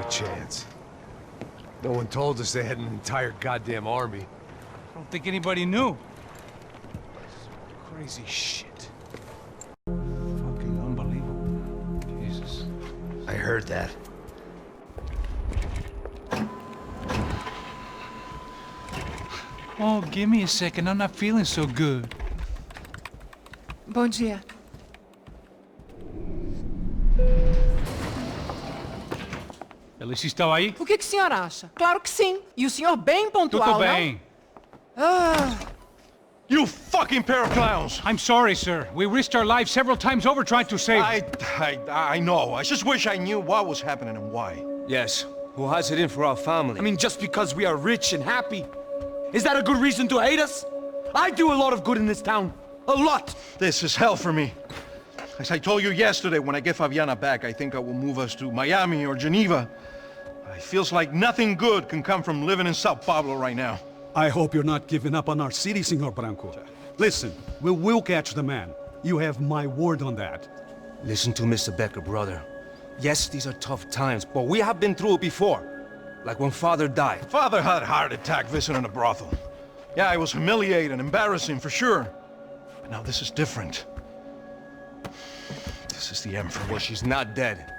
chance. No one told us they had an entire goddamn army. I don't think anybody knew. Crazy shit. Fucking unbelievable. Jesus. I heard that. Oh, give me a second. I'm not feeling so good. Bom dia. Alice estava aí? O que o senhor acha? Claro que sim. E o senhor bem pontual, Tudo bem. não? Ah, You fucking pair of clowns! I'm sorry, sir. We risked our lives several times over trying to save... I know. I just wish I knew what was happening and why. Yes. Who has it in for our family? I mean, just because we are rich and happy, is that a good reason to hate us? I do a lot of good in this town. A lot! This is hell for me. As I told you yesterday, when I get Fabiana back, I think I will move us to Miami or Geneva. It feels like nothing good can come from living in Sao Paulo right now. I hope you're not giving up on our city, Senor Branco. Listen, we will catch the man. You have my word on that. Listen to Mr. Becker, brother. Yes, these are tough times, but we have been through it before. Like when Father died. Father had a heart attack visiting a brothel. Yeah, it was humiliating and embarrassing for sure. But now this is different. This is the end for me. Well, she's not dead.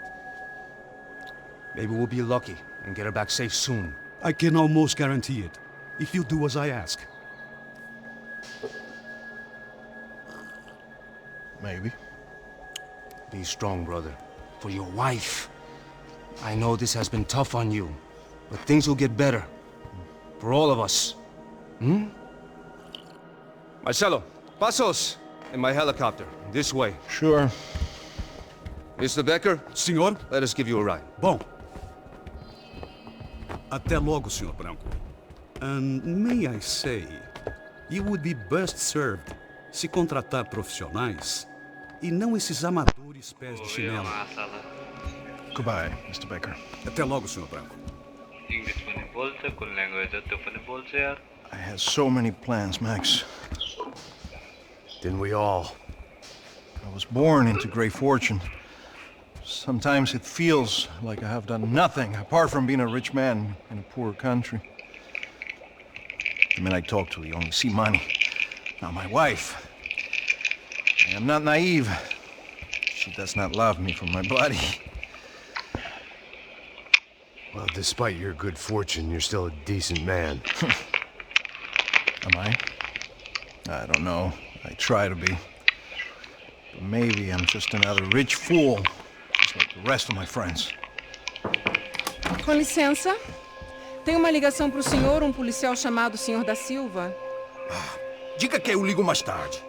Maybe we'll be lucky and get her back safe soon. I can almost guarantee it, if you do as I ask. Maybe. Be strong, brother. For your wife. I know this has been tough on you, but things will get better. For all of us. Hmm? Marcelo, pasos in my helicopter. This way. Sure. Mr. Becker, Senhor? let us give you a ride. Bom. Até logo, Senhor Branco. And may I say, you would be best served se contratar profissionais e não esses amadores pés de chinelo. Goodbye, Mr. Becker. Até logo, Senhor Branco. I had so many plans, Max. Didn't we all? I was born into great fortune. Sometimes it feels like I have done nothing apart from being a rich man in a poor country. The men I talk to, you only see money. Now my wife. I am not naive. She does not love me for my body. Well, despite your good fortune, you're still a decent man. Am I? I don't know. I try to be. But maybe I'm just another rich fool, just like the rest of my friends. com licença. Tem uma ligação para o senhor, um policial chamado Senhor da Silva. Diga que eu ligo mais tarde.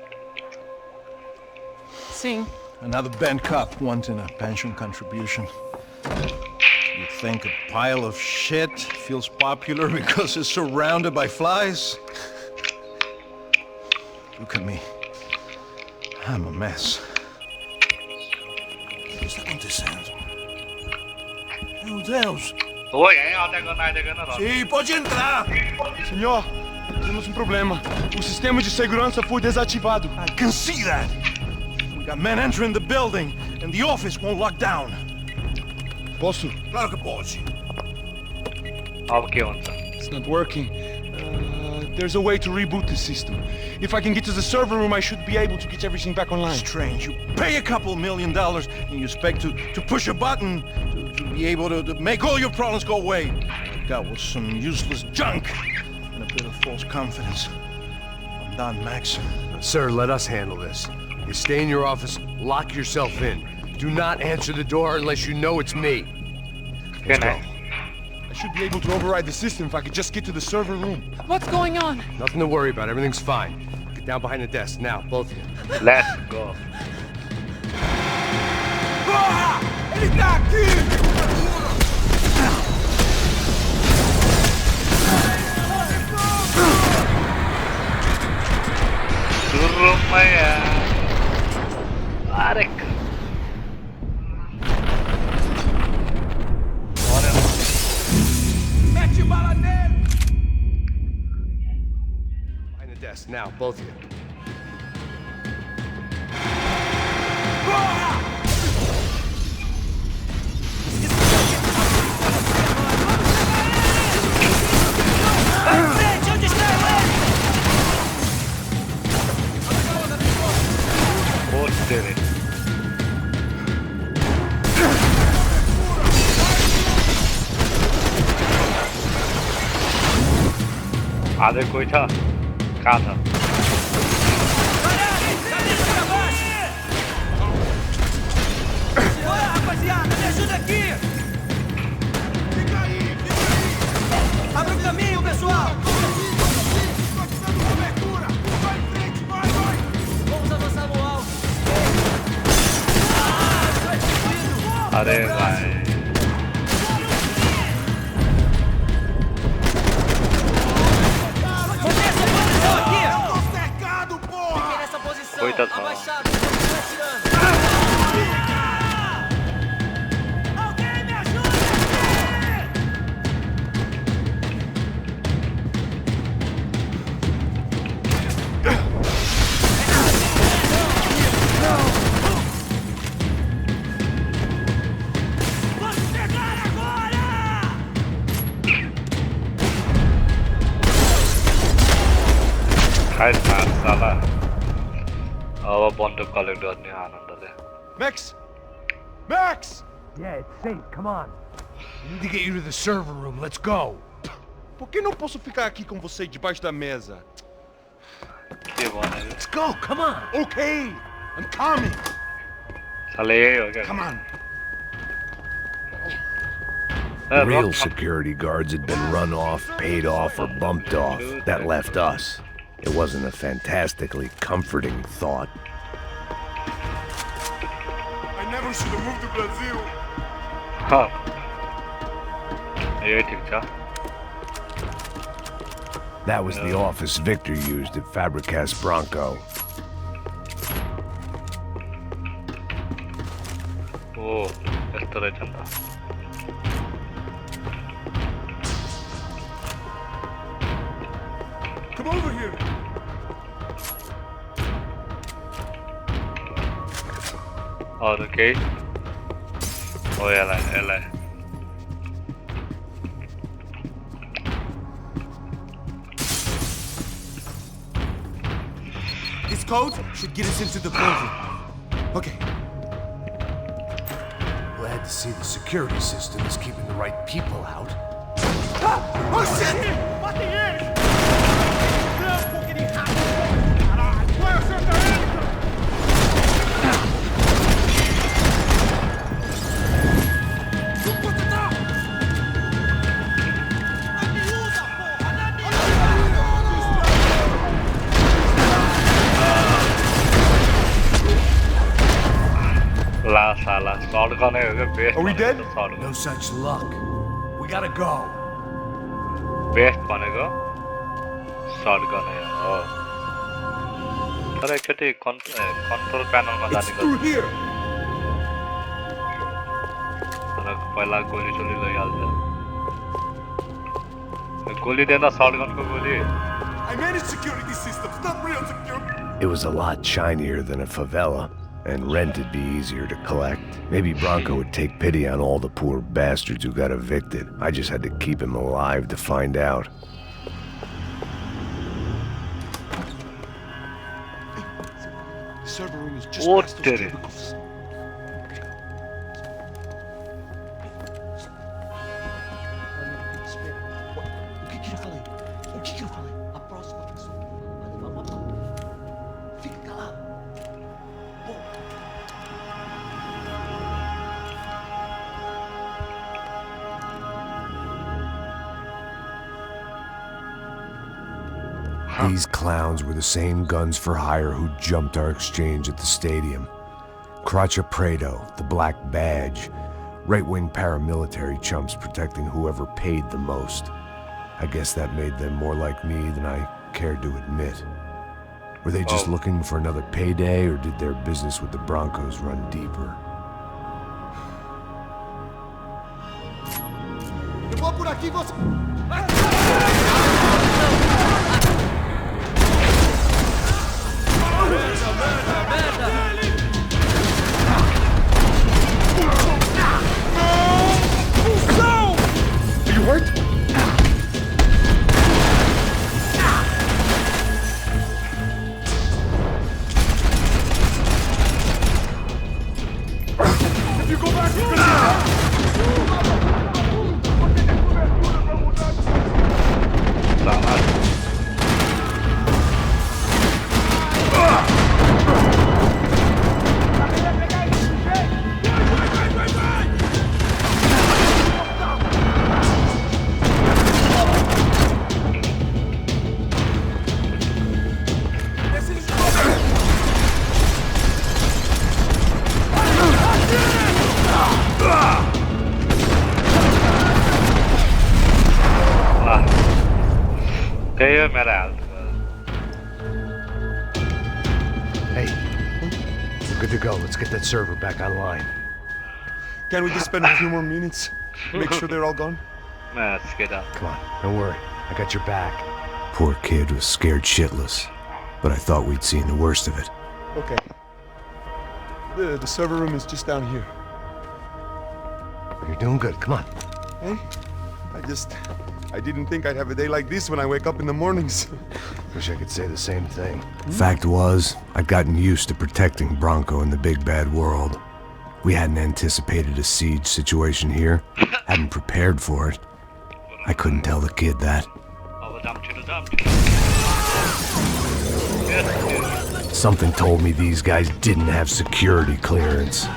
Sim. Another band cop wanting a pension contribution. You think a pile of shit feels popular because it's surrounded by flies? Look at me. I'm a mess. O que está acontecendo? Meu Deus! Oi, hein? Sim, pode entrar! Senhor, temos um problema. O sistema de segurança foi desativado. I can see that. We got men entering the building and the office won't lock down. Posso? Claro que pode. It's not working. There's a way to reboot the system. If I can get to the server room, I should be able to get everything back online. Strange. You pay a couple $1 million and you expect to push a button to be able to make all your problems go away. What I got was some useless junk and a bit of false confidence. I'm done, Max. Sir, let us handle this. You stay in your office, lock yourself in. Do not answer the door unless you know it's me. Let's go. I should be able to override the system if I could just get to the server room. What's going on? Nothing to worry about. Everything's fine. Get down behind the desk. Now, both of you. Let's go. Ele tá aqui! Surumaya. Arek. Mete bala nele! Behind the desk. Now, both of you. अझै कोही छ कहाँ छ Rapaziada, me ajuda aqui! Abre o caminho, pessoal! Vamos avançar no alto! अरे भाइ Mantém essa posição aqui! Fiquem nessa posição! Oi, tá bom. Abaixado, continua atirando! Alguém me ajuda aqui! Vamos chegar agora! खाइ साला अब बन्दुक collect गर्ने आनन्दले Max! Max! Yeah, it's safe. Come on. We need to get you to the server room. Let's go. Por que não posso ficar aqui com você debaixo da mesa? के भने Let's go. Come on. Okay, I'm coming. साले यही हो क्या Come on. Real security guards had been run off, paid off, or bumped off. That left us. It wasn't a fantastically comforting thought. I never should have moved to Brazil. यही ठिक छ That was the office Victor used at Fabricas Bronco. ओ यस्तो रहेछ नि त Come over here. अरू केही हो यसलाई This code should get us into the building. Okay. Glad to see the security system is keeping the right people out. Oh shit! Matem eles! Trampo, aquele rato! Caralho! Vai acertar ele! ला साला shirt गर्ने हो क्या best Are we dead? No such luck. We gotta go. Best भनेको shirt गर्ने हो तर एकचोटि control प्यानलमा It's जाने through here. तर पहिला गोली सोली लैहाल्छ गोली दिँदा सर्ट गनको गोली I manage security systems, not real security. It was a lot shinier than a favela, and rent would be easier to collect. Maybe Bronco would take pity on all the poor bastards who got evicted. I just had to keep him alive to find out. The server room is just What past those did it? cubicles. O que eu falei? O que eu falei? A próxima pessoa vai levar uma bala. Fica calado. These clowns were the same guns for hire who jumped our exchange at the stadium. Cracha Prado, the Black Badge, right-wing paramilitary chumps protecting whoever paid the most. I guess that made them more like me than I cared to admit. Were they just looking for another payday, or did their business with the Broncos run deeper? Eu vou por aqui, você... Are you hurt? If you go back, you're gonna... Det gör mig rädd. Hey, we're good to go. Let's get that server back online. Can we just spend a few more minutes? Make sure they're all gone? Men skida. Come on, don't worry. I got your back. Poor kid was scared shitless, but I thought we'd seen the worst of it. Okay. The server room is just down here. You're doing good. Come on. Hey, I didn't think I'd have a day like this when I wake up in the mornings. Wish I could say the same thing. Fact was, I'd gotten used to protecting Bronco in the big bad world. We hadn't anticipated a siege situation here, hadn't prepared for it. I couldn't tell the kid that. Something told me these guys didn't have security clearance.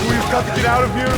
We've got to get out of here.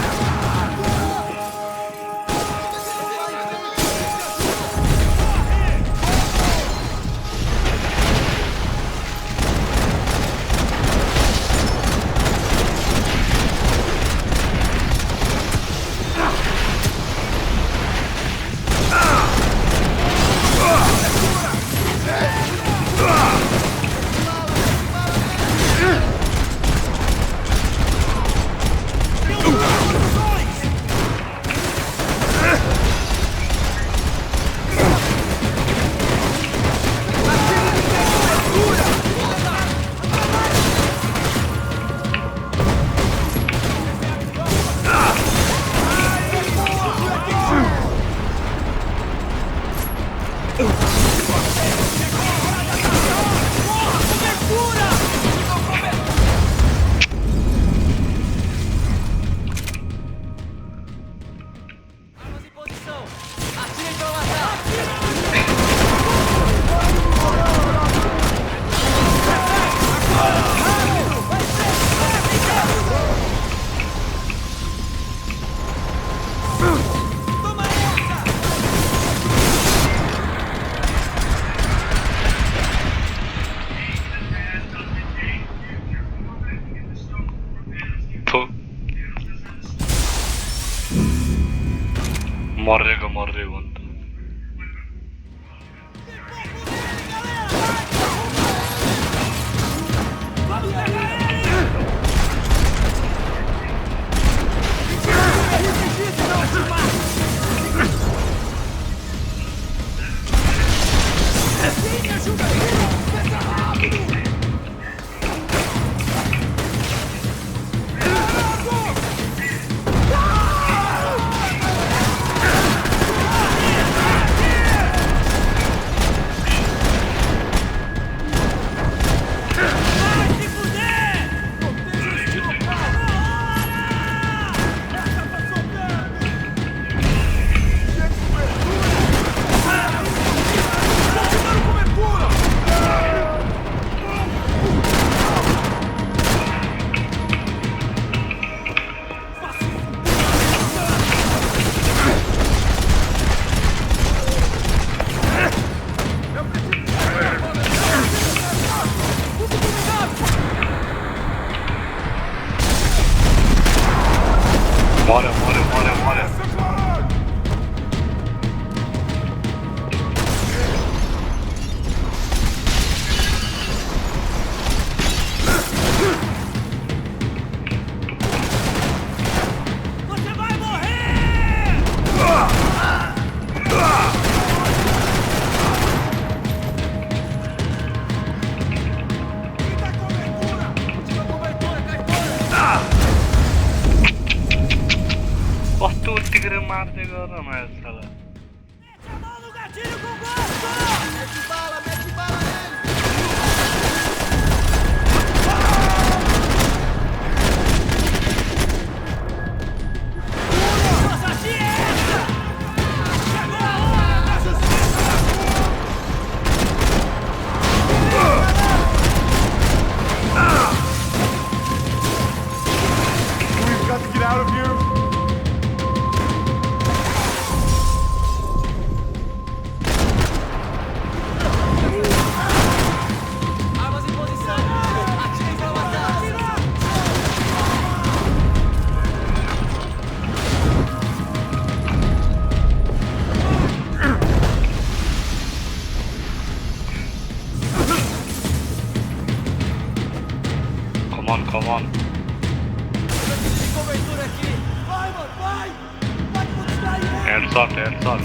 Morrego ಅಂತ. Morre, morre, morre, morre. Você vai morrer! Quinta cobertura! Última cobertura, cai fora! Oh, tutti che rimane cosa messa là. Mete a mão no gatilho com gosto! Mete bala nele! Nossa, assim é essa! Chegou a hora da justiça! We've got to get out of here. Armas em posição! Atire pra matar! Come on, come on. De cobertura aqui! Vai, mano, vai! Vai que vou distrair ele! Headshot, headshot.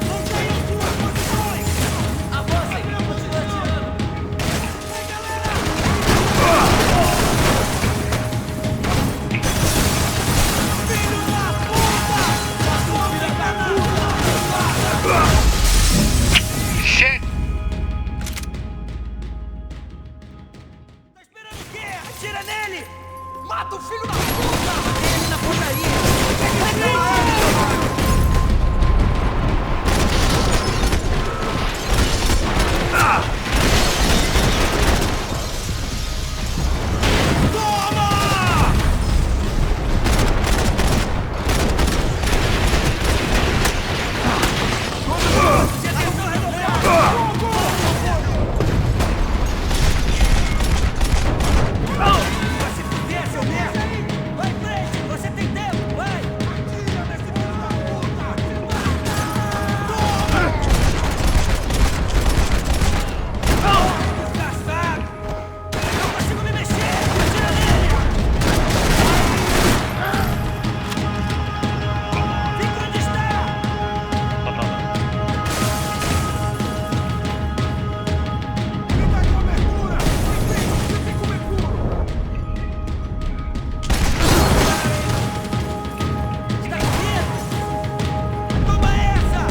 Mantenham suas posições! Avancem! Continua atirando! Vai, galera! Filho da puta! Passou a minha Shit! Tá esperando o quê? Atira nele! Mata o filho da puta! Matei ele na portaria! Toma! Atenção redobrada! Vai se fuder, seu merda! Vai em frente! Você tem tempo! Vai! Atira nesse filho da puta! Toma! Desgraçado! Não consigo me mexer! Atira nele! Fica onde está! Quinta cobertura! Fique cobertura! Está comigo? Toma essa!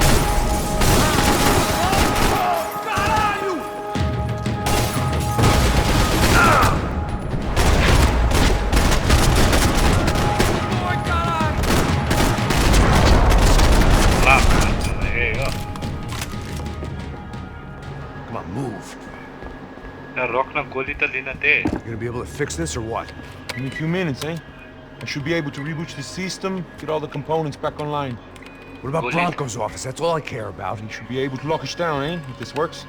Caralho! Oi, caralho! There you go. Come on, move. Rock na goli tá ali na te. You gonna be able to fix this or what? In a few minutes, eh? I should be able to reboot the system, get all the components back online. What about Bullet. Bronco's office? That's all I care about. You should be able to lock us down, eh? If this works.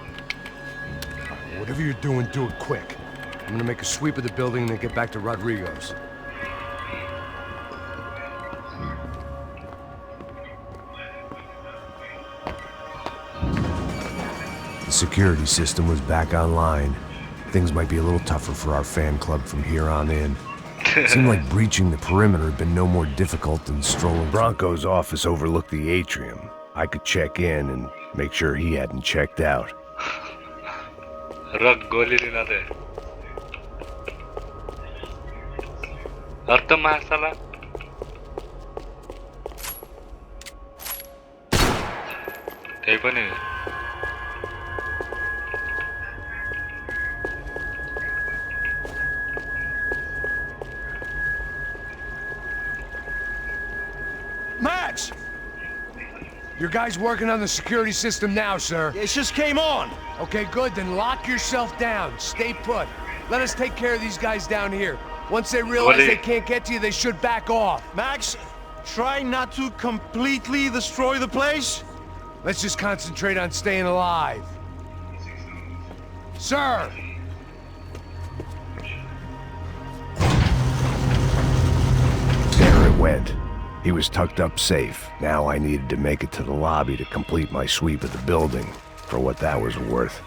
Whatever you're doing, do it quick. I'm gonna make a sweep of the building and then get back to Rodrigo's. The security system was back online. Things might be a little tougher for our fan club from here on in. It seemed like breaching the perimeter had been no more difficult than strolling. Bronco's office overlooked the atrium. I could check in and make sure he hadn't checked out. Rock goli din na te. Arta masala. Kayak apa nih? Max! Your guys working on the security system now, sir. It just came on! Okay, good. Then lock yourself down. Stay put. Let us take care of these guys down here. Once they realize Bully. they can't get to you, they should back off. Max, try not to completely destroy the place. Let's just concentrate on staying alive. Sir, went. He was tucked up safe. Now I needed to make it to the lobby to complete my sweep of the building, for what that was worth.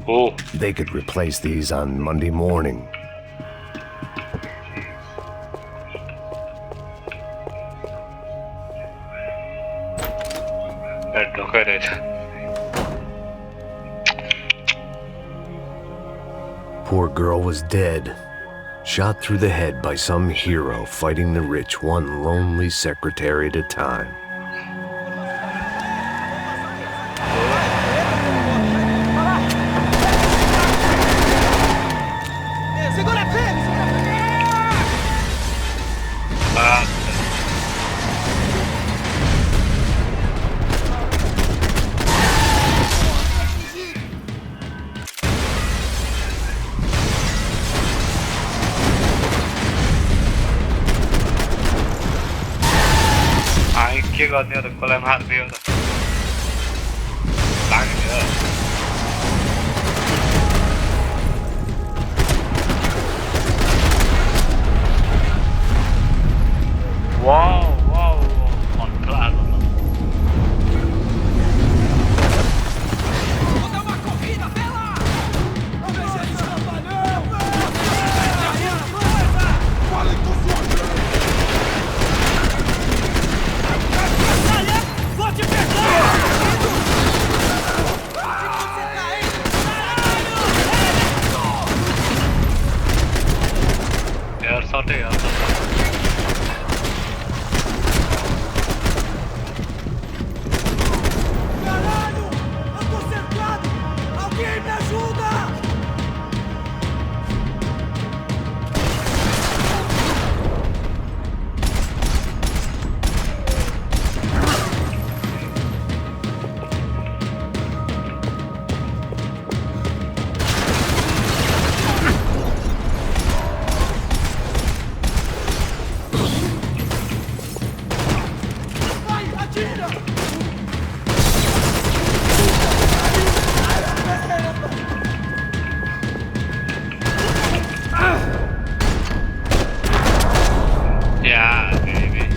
Oh, They could replace these on Monday morning. look at it. Poor girl was dead. Shot through the head by some hero fighting the rich one lonely secretary at a time. Kia gần nữa, đừng có làm hạn bia nữa. Đánh nữa. Wow, wow, còn lạ rồi. Caralho! Eu tô cercado! Alguém me ajuda! Vai, atira! Yeah, baby.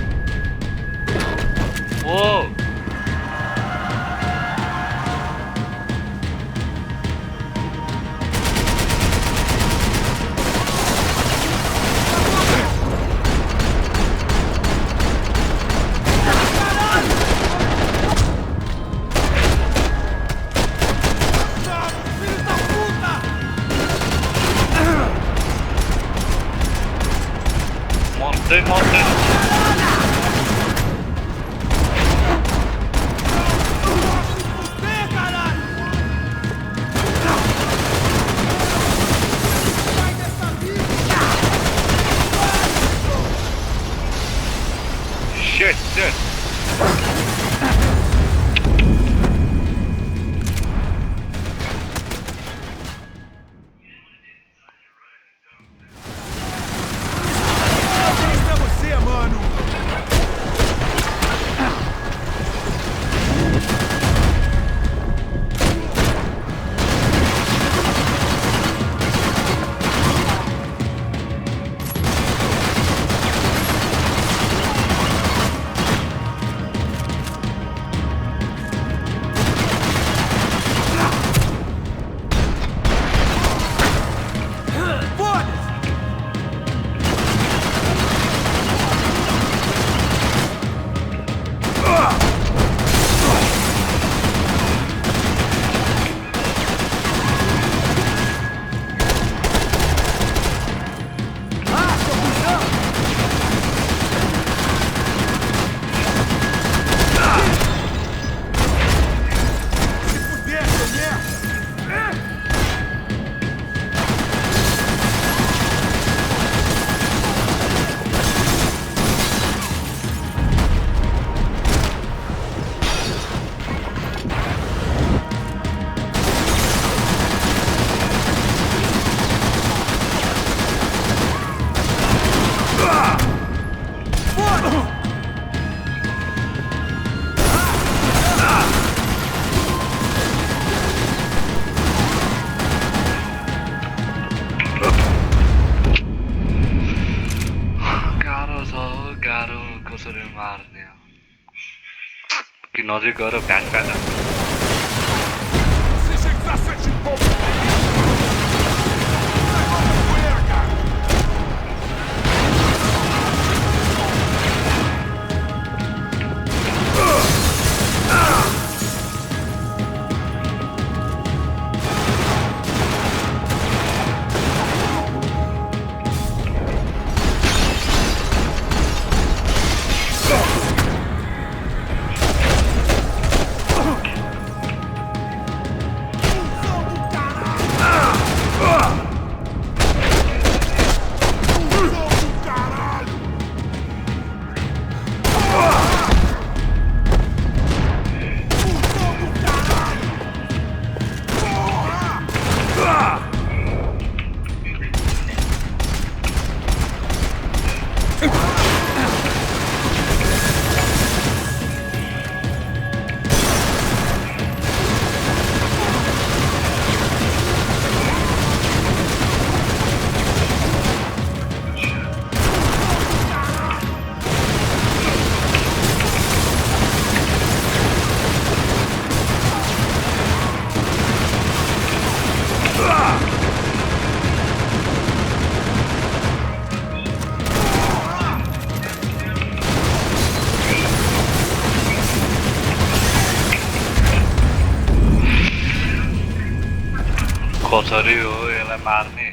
Whoa. Filho da puta! Montei, montei. Vem, caralho! Sai dessa vida! Shit, shit. Parabéns pra você, mano! नजिक गएर VAT VAT कसरी हो यसलाई मार्ने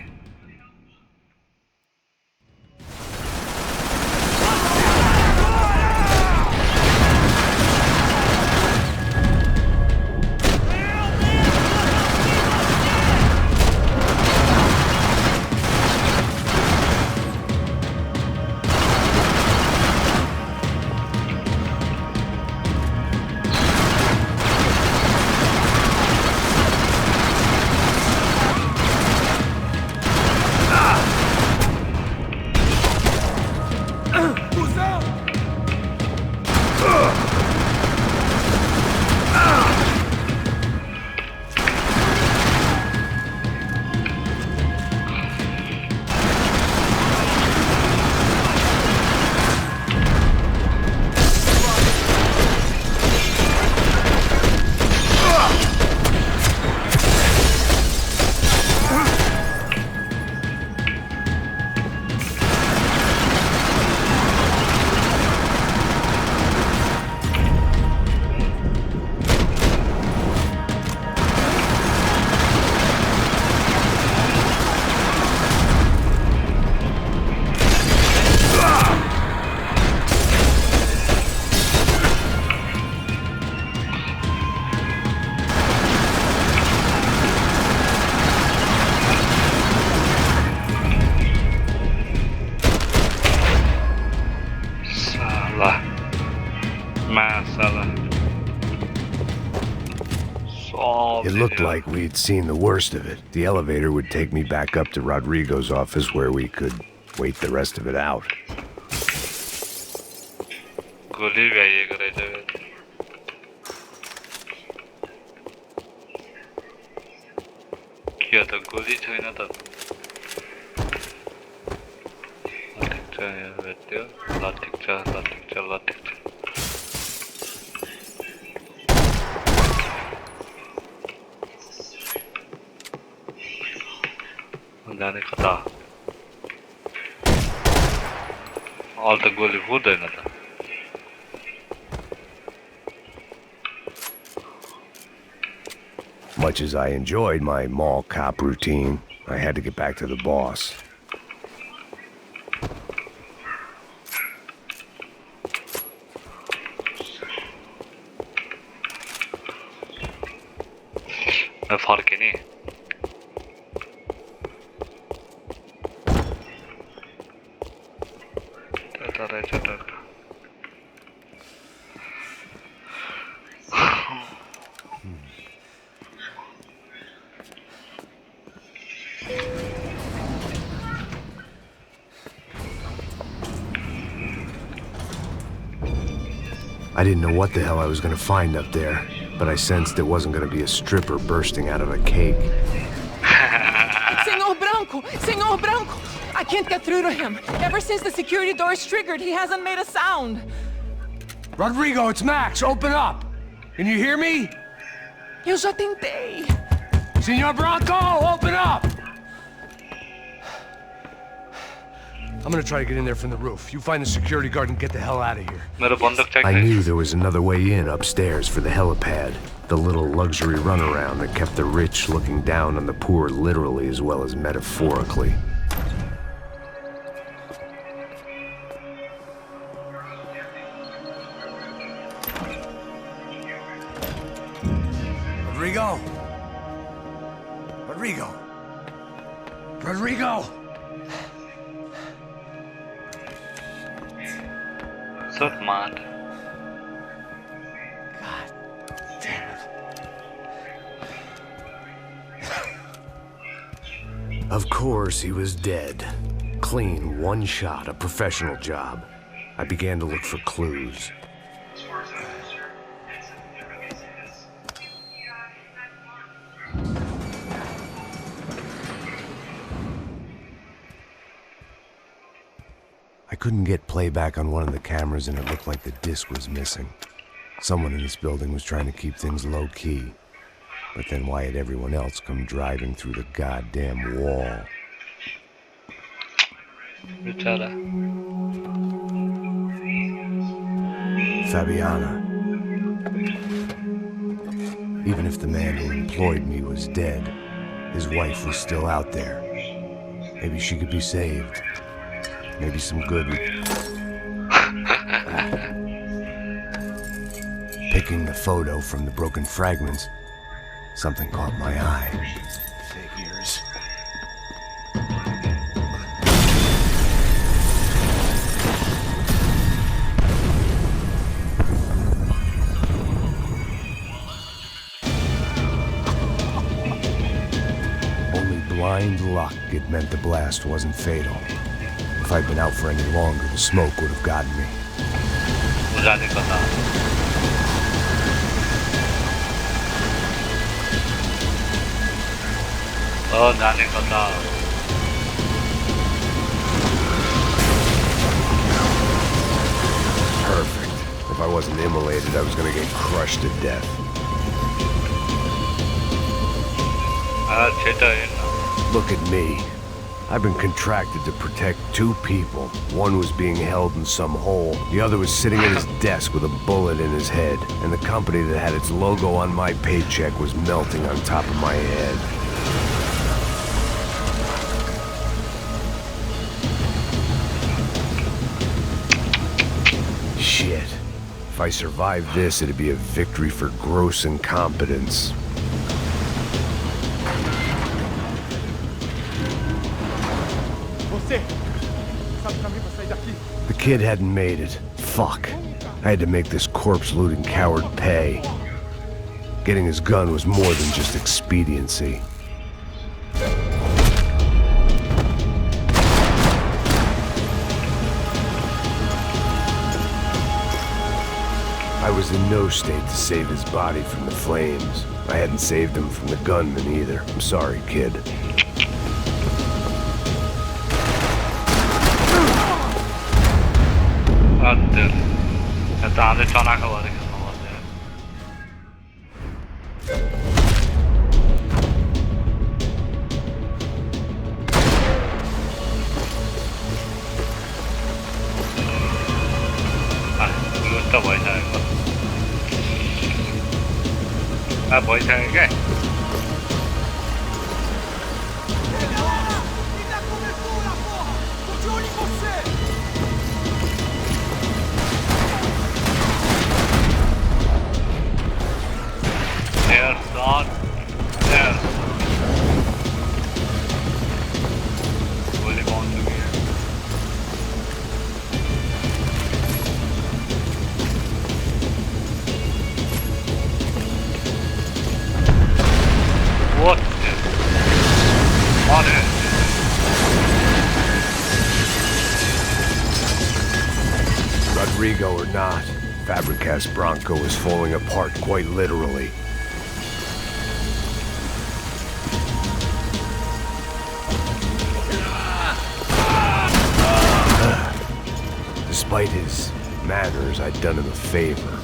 It looked like we'd seen the worst of it. The elevator would take me back up to Rodrigo's office where we could wait the rest of it out. गोली भ्याइएको रहेछ के त गोली छैन त ठिक छ यहाँ भेट्यो ल ठिक छ ल ठिक छ ल ठिक छ जाने कता अहिले त गोली फुट्दैन त Much as I enjoyed my mall cop routine, I had to get back to the boss. फर्के नि I didn't know what the hell I was going to find up there, but I sensed it wasn't going to be a stripper bursting out of a cake. Senor Branco! I can't get through to him. Ever since the security door is triggered, he hasn't made a sound. Rodrigo, it's Max. Open up! Can you hear me? Eu já tentei. Senor Bronco, open up! I'm gonna try to get in there from the roof. You find the security guard and get the hell out of here. मेरा बंदूक check I नहीं. knew there was another way in upstairs for the helipad. The little luxury runaround that kept the rich looking down on the poor literally as well as metaphorically. Rodrigo! Rodrigo! Rodrigo! So mad. God damn it. Of course, he was dead. Clean, one shot, a professional job. I began to look for clues. I couldn't get playback on one of the cameras and it looked like the disc was missing. Someone in this building was trying to keep things low-key. But then why had everyone else come driving through the goddamn wall? बेचारा. Fabiana. Even if the man who employed me was dead, his wife was still out there. Maybe she could be saved. Maybe some good... Picking the photo from the broken fragments, something caught my eye. Figures. Only blind luck it meant the blast wasn't fatal. If I'd been out for any longer, the smoke would have gotten me. मुझे नहीं पता. Oh, जाने पता. Perfect. If I wasn't immolated, I was gonna get crushed to death. अच्छा है ना. Look at me. I've been contracted to protect two people. One was being held in some hole. The other was sitting at his desk with a bullet in his head. And the company that had its logo on my paycheck was melting on top of my head. Shit. If I survived this, it'd be a victory for gross incompetence. The kid hadn't made it. Fuck. I had to make this corpse-looting coward pay. Getting his gun was more than just expediency. I was in no state to save his body from the flames. I hadn't saved him from the gunman either. I'm sorry, kid. अंदर. ऐसा आधे चना का वाले कितना वाले. तो भय जाएगा. भय जाएगा क्या? There, son. There. Really want to be here. What is What is Rodrigo or not, Fabregas Bronco is falling apart quite literally. Despite his manners, I'd done him a favor.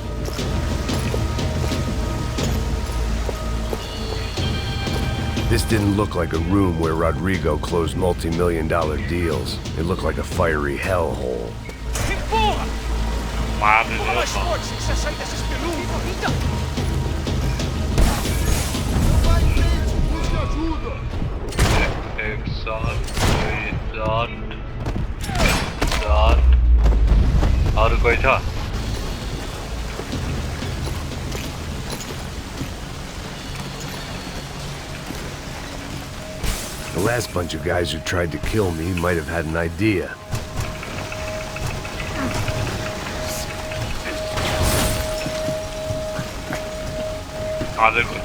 This didn't look like a room where Rodrigo closed multi-million-dollar deals. It looked like a fiery hellhole. Empurra! Madre Empurra mais Deus. forte, sem você sair dessa espelunca! Exhaust. अरू कोही छ? The last bunch of guys who tried to kill me might have had an idea. हजुर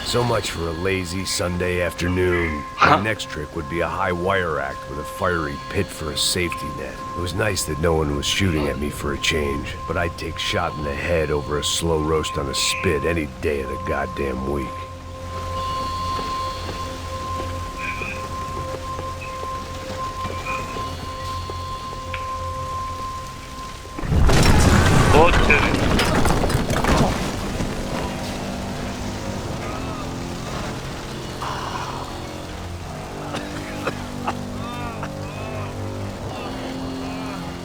So much for a lazy Sunday afternoon. My next trick would be a high wire act with a fiery pit for a safety net. It was nice that no one was shooting at me for a change, but I'd take shot in the head over a slow roast on a spit any day of the goddamn week.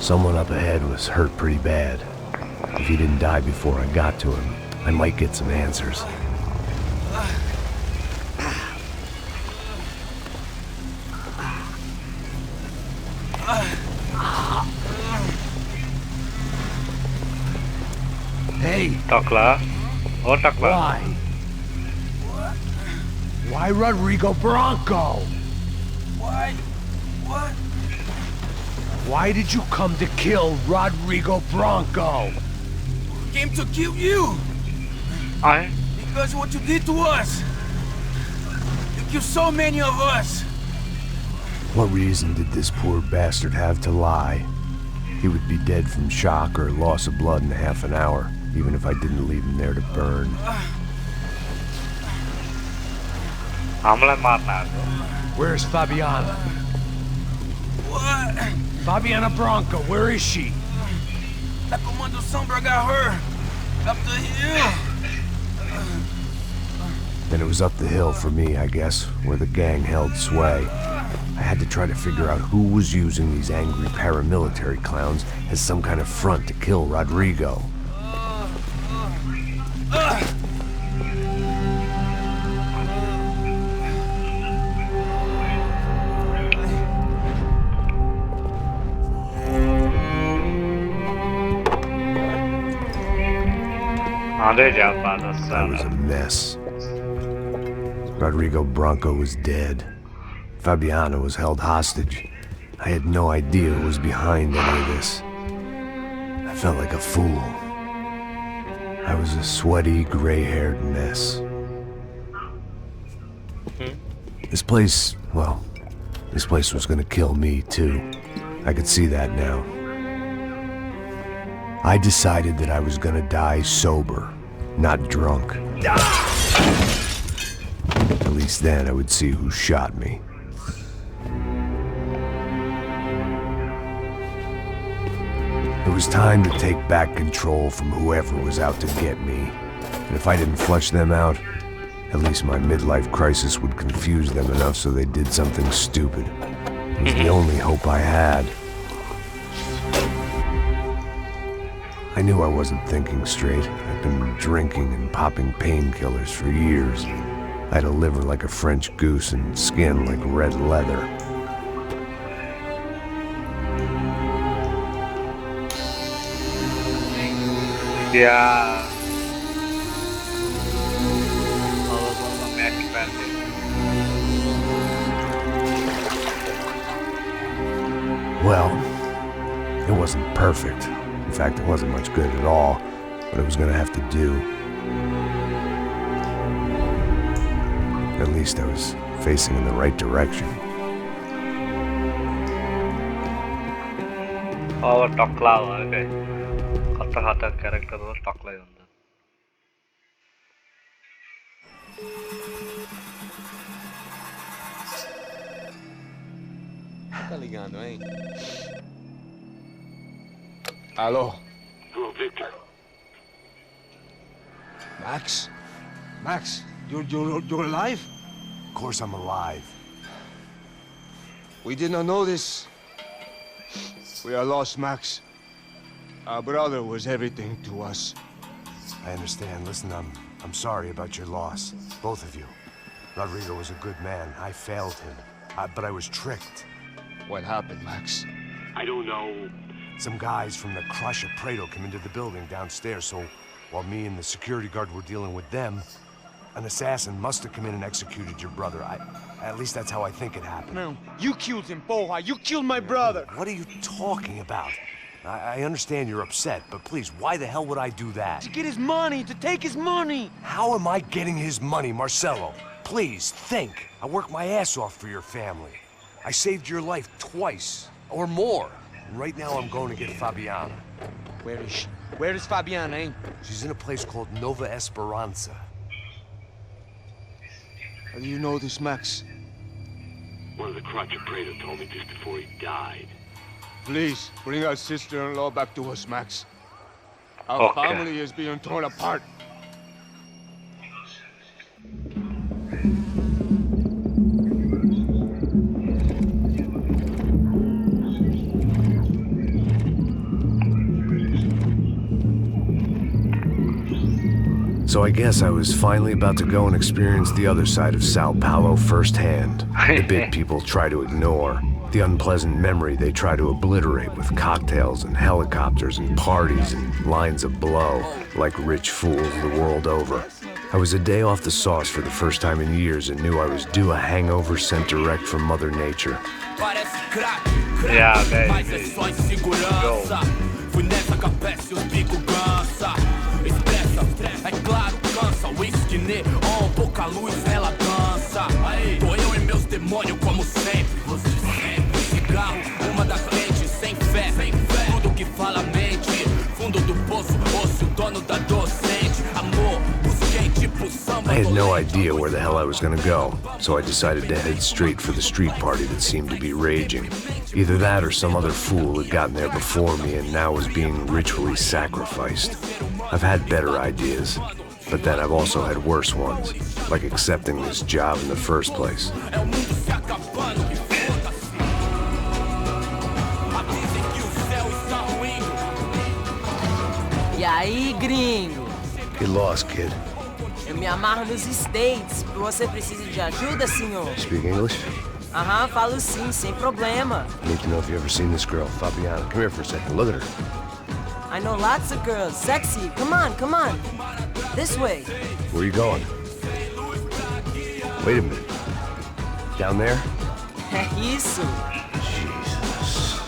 Someone up ahead was hurt pretty bad. If he didn't die before I got to him, I might get some answers. Hey! Takla. Oh, Takla. Why? Why Rodrigo Bronco? Why? What? Why did you come to kill Rodrigo Bronco? Came to kill you! I. Because what you did to us! You killed so many of us! What reason did this poor bastard have to lie? He would be dead from shock or loss of blood in half an hour, even if I didn't leave him there to burn. हामीलाई मार्न आएको. Where's Fabiana? What? Fabiana Bronco, where is she? La Comando Sombra got her! Up the hill! Then it was up the hill for me, I guess, where the gang held sway. I had to try to figure out who was using these angry paramilitary clowns as some kind of front to kill Rodrigo. I was a mess. Rodrigo Bronco was dead. Fabiana was held hostage. I had no idea who was behind any of this. I felt like a fool. I was a sweaty, gray-haired mess. This place, well, this place was gonna kill me too. I could see that now. I decided that I was gonna die sober, not drunk. At least then I would see who shot me. It was time to take back control from whoever was out to get me. And if I didn't flush them out, at least my midlife crisis would confuse them enough so they did something stupid. It was the only hope I had. I knew I wasn't thinking straight. I'd been drinking and popping painkillers for years. I had a liver like a French goose and skin like red leather. Yeah. Well, it wasn't perfect. In fact, it wasn't much good at all, but it was gonna have to do. At least I was facing in the right direction. Oh, Takla, okay. खाता character was टाकलाय onda. Tá ligando, hein? Alô? Hello, Victor. Max? Max, you're alive? Of course I'm alive. We did not know this. We are lost, Max. Our brother was everything to us. I understand. Listen, I'm sorry about your loss. Both of you. Rodrigo was a good man. I failed him. But I was tricked. What happened, Max? I don't know. Some guys from the Crush of Prado came into the building downstairs, so while me and the security guard were dealing with them, an assassin must have come in and executed your brother. At least that's how I think it happened. No, you killed him, Porra. You killed my brother. What are you talking about? I understand you're upset, but please, why the hell would I do that? To get his money, to take his money. How am I getting his money, Marcelo? Please, think. I worked my ass off for your family. I saved your life twice, or more. And right now I'm going to get Fabiana. Where is she? Where is Fabiana, eh? She's in a place called Nova Esperanza. How do you know this, Max? One of the Crotch of Prado told me just before he died. Please, bring our sister-in-law back to us, Max. Our Okay. family is being torn apart. So I guess I was finally about to go and experience the other side of Sao Paulo firsthand. The bit people try to ignore. The unpleasant memory they try to obliterate with cocktails and helicopters and parties and lines of blow, like rich fools the world over. I was a day off the sauce for the first time in years and knew I was due a hangover sent direct from Mother Nature. Yeah, baby. Go. Fui nessa capeste, os bico gansa. Expressa, é claro, cansa. Whisky, neon, pouca luz, ela dança. Tô eu e meus demônios como sempre. Você sempre. Cigarro, uma das lentes, sem fé. Tudo que fala mente. Fundo do poço, osso, dono da docente. Amor, busquei tipo samba. I had no idea where the hell I was gonna go, so I decided to head straight for the street party that seemed to be raging. Either that or some other fool had gotten there before me and now was being ritually sacrificed. I've had better ideas, but then I've also had worse ones, like accepting this job in the first place. E aí, gringo? Get lost, kid. Eu me amarro nos States. Você precisa de ajuda, senhor? Speak English? Aham, falo sim, sem problema. Need to know if you've ever seen this girl, Fabiana. Come here for a second. Look at her. I know lots of girls. Sexy. Come on, come on. This way. Where are you going? Wait a minute. Down there? É isso. Jesus.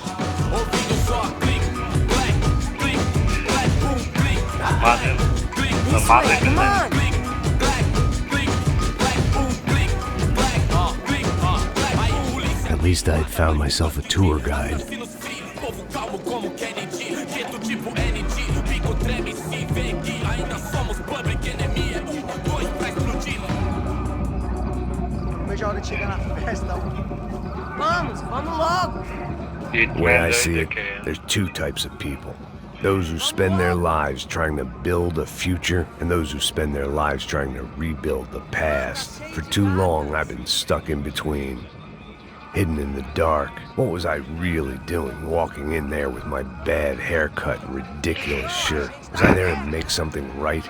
Mother. The This mother way, come on. At least I'd found myself a tour guide. Vamos logo. The The way I see it, there's two types of people. Those who spend their lives trying to build a future, and those who spend their lives trying to rebuild the past. For too long, I've been stuck in between. Hidden in the dark. What was I really doing, walking in there with my bad haircut and ridiculous shirt? Was I there to make something right?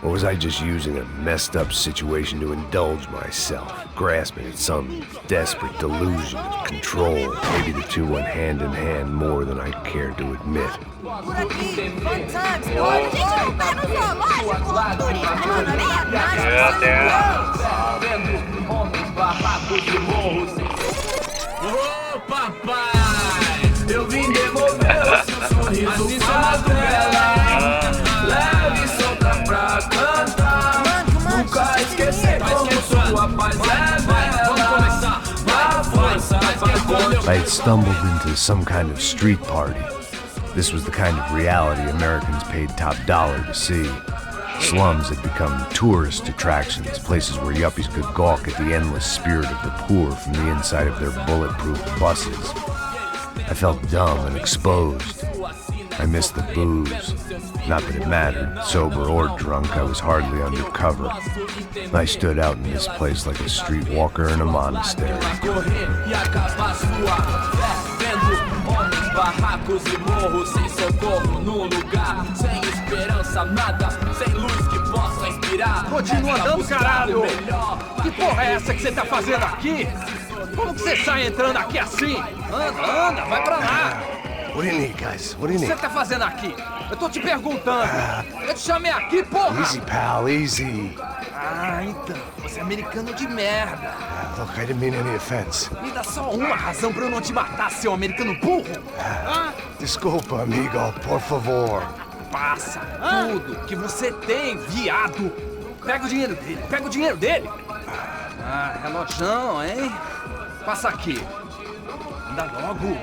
Or was I just using a messed up situation to indulge myself, grasping at some desperate delusion of control? Maybe the two went hand in hand more than I cared to admit. Por aqui. Fun times. Bora, gente. Vai no zoológico. Turismo na minha Vendo homens, barracos e morros. Ô, papai, eu vim devolver o seu sorriso favela. Leve e solta pra cantar. Nunca esquecer como sua paz é bela. I had stumbled into some kind of street party. This was the kind of reality Americans paid top dollar to see. Slums had become tourist attractions, places where yuppies could gawk at the endless spirit of the poor from the inside of their bulletproof buses. I felt dumb and exposed. I missed the booze. Not that it mattered. Sober or drunk, I was hardly undercover. I stood out in this place like a streetwalker in a monastery. Barracos e morros sem socorro num lugar sem esperança, nada, sem luz que possa inspirar. Continua andando, caralho! Que porra é essa que você tá fazendo aqui? Como que você sai entrando aqui assim? Anda, vai pra lá! What do you need, guys? What do you O que need? você tá fazendo aqui? Eu tô te perguntando. Eu te chamei aqui, porra! Easy, pal, easy. Ah, então. Você é americano de merda. Look, I didn't mean any offense. Me dá só uma razão pra eu não te matar, seu americano burro. Desculpa, amigo, por favor. Passa tudo que você tem, viado. Pega o dinheiro dele, pega o dinheiro dele. Ah, relojão, hein? Passa aqui. Anda logo.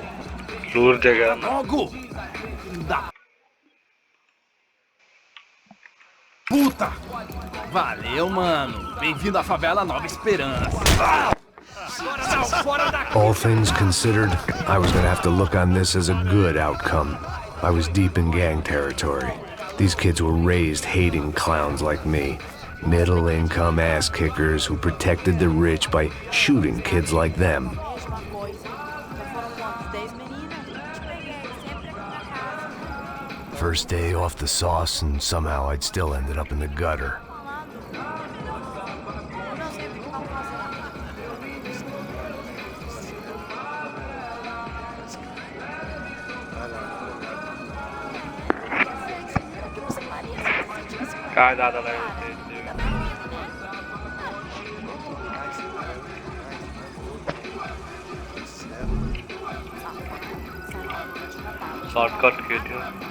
दूर जगह ना Logo. Da puta. Valeu, mano. Bem-vindo à favela Nova Esperança. Fora daqui. All things considered, I was gonna have to look on this as a good outcome. I was deep in gang territory. These kids were raised hating clowns like me. Middle-income ass-kickers who protected the rich by shooting kids like them. First day off the sauce, and somehow I'd still ended up in the gutter. काय दादा लगे shortcut के थे